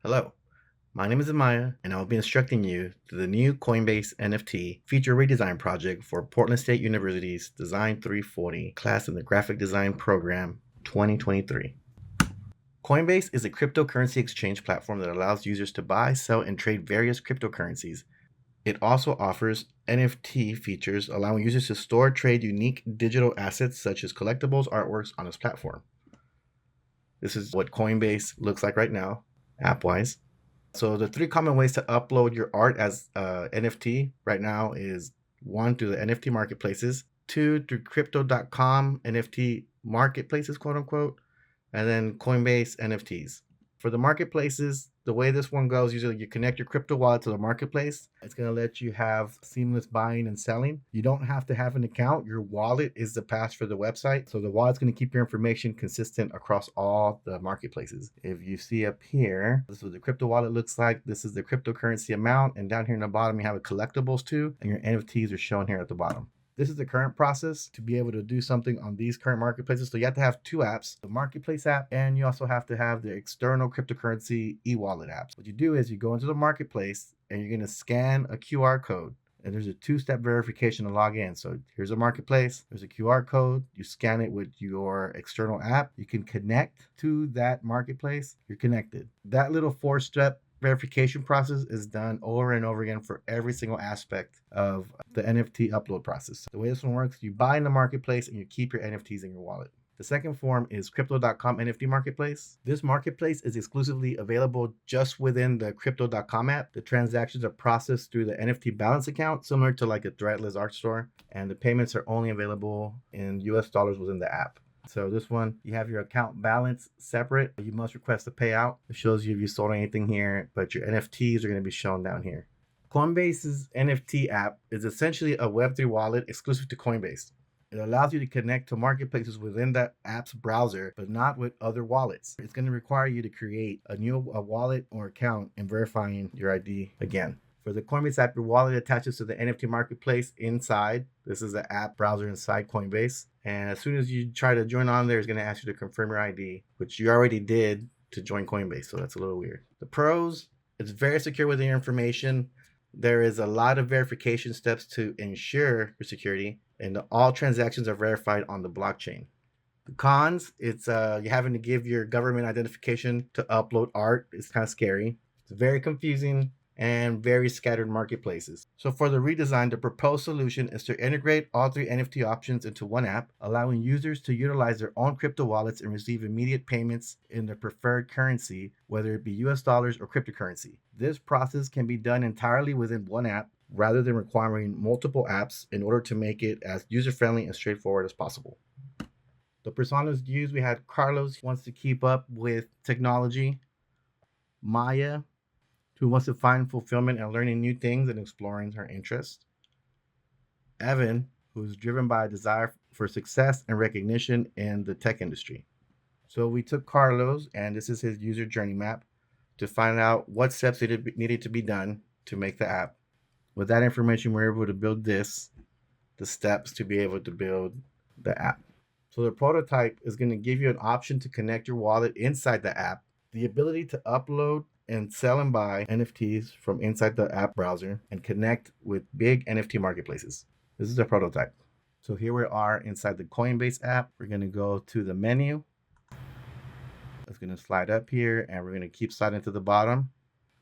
Hello, my name is Amaya, and I will be instructing you through the new Coinbase NFT feature redesign project for Portland State University's Design 340 class in the Graphic Design Program 2023. Coinbase is a cryptocurrency exchange platform that allows users to buy, sell, and trade various cryptocurrencies. It also offers NFT features, allowing users to store, trade unique digital assets such as collectibles, artworks on its platform. This is what Coinbase looks like right now, app-wise. So the three common ways to upload your art as NFT right now is one, through the NFT marketplaces, two, through crypto.com NFT marketplaces, quote unquote, and then Coinbase NFTs. For the marketplaces, the way this one goes, usually you connect your crypto wallet to the marketplace. It's going to let you have seamless buying and selling. You don't have to have an account. Your wallet is the pass for the website. So the wallet's going to keep your information consistent across all the marketplaces. If you see up here, this is what the crypto wallet looks like. This is the cryptocurrency amount. And down here in the bottom, you have a collectibles too. And your NFTs are shown here at the bottom. This is the current process to be able to do something on these current marketplaces. So you have to have two apps, the marketplace app, and you also have to have the external cryptocurrency e-wallet apps. What you do is you go into the marketplace and you're going to scan a QR code. And there's a two-step verification to log in. So here's a marketplace, there's a QR code, you scan it with your external app, you can connect to that marketplace, you're connected. That little four-step verification process is done over and over again for every single aspect of the NFT upload process. The way this one works, you buy in the marketplace and you keep your NFTs in your wallet. The second form is crypto.com NFT marketplace. This marketplace is exclusively available just within the crypto.com app. The transactions are processed through the NFT balance account, similar to like a Threadless art store, and the payments are only available in US dollars within the app. So this one, you have your account balance separate. You must request a payout. It shows you if you sold anything here, but your NFTs are going to be shown down here. Coinbase's NFT app is essentially a Web3 wallet exclusive to Coinbase. It allows you to connect to marketplaces within that app's browser, but not with other wallets. It's going to require you to create a new wallet or account and verifying your ID again. For the Coinbase app, your wallet attaches to the NFT marketplace inside. This is the app browser inside Coinbase. And as soon as you try to join on there, it's going to ask you to confirm your ID, which you already did to join Coinbase. So that's a little weird. The pros, it's very secure with your information. There is a lot of verification steps to ensure your security, and all transactions are verified on the blockchain. The cons, it's you having to give your government identification to upload art. It's kind of scary. It's very confusing and very scattered marketplaces. So for the redesign, the proposed solution is to integrate all three NFT options into one app, allowing users to utilize their own crypto wallets and receive immediate payments in their preferred currency, whether it be US dollars or cryptocurrency. This process can be done entirely within one app rather than requiring multiple apps in order to make it as user-friendly and straightforward as possible. The personas used, we had Carlos, who wants to keep up with technology, Maya, who wants to find fulfillment and learning new things and exploring her interests, Evan, who's driven by a desire for success and recognition in the tech industry. So we took Carlos, and this is his user journey map, to find out what steps needed to be done to make the app. With that information, we're able to build the steps to be able to build the app. So the prototype is going to give you an option to connect your wallet inside the app, the ability to upload and sell and buy NFTs from inside the app browser, and connect with big NFT marketplaces. This is a prototype. So here we are inside the Coinbase app. We're going to go to the menu. It's going to slide up here, and we're going to keep sliding to the bottom.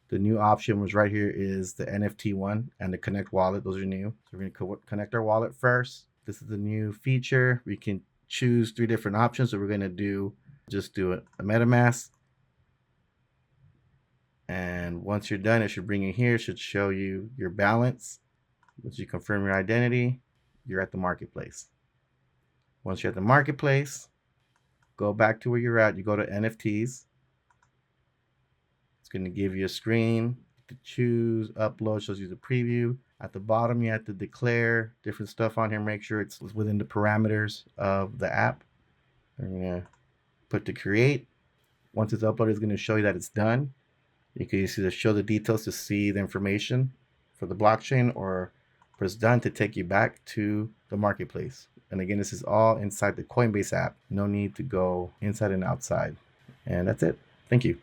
The new option was right here is the NFT one and the connect wallet. Those are new. So we're going to connect our wallet first. This is the new feature. We can choose three different options. So we're going to just do a MetaMask. And once you're done, it should bring you here. It should show you your balance. Once you confirm your identity, you're at the marketplace. Once you're at the marketplace, go back to where you're at. You go to NFTs. It's going to give you a screen to choose, upload, shows you the preview. At the bottom, you have to declare different stuff on here. Make sure it's within the parameters of the app. I'm going to put to create. Once it's uploaded, it's going to show you that it's done. You can either show the details to see the information for the blockchain, or press done to take you back to the marketplace. And again, this is all inside the Coinbase app. No need to go inside and outside. And that's it. Thank you.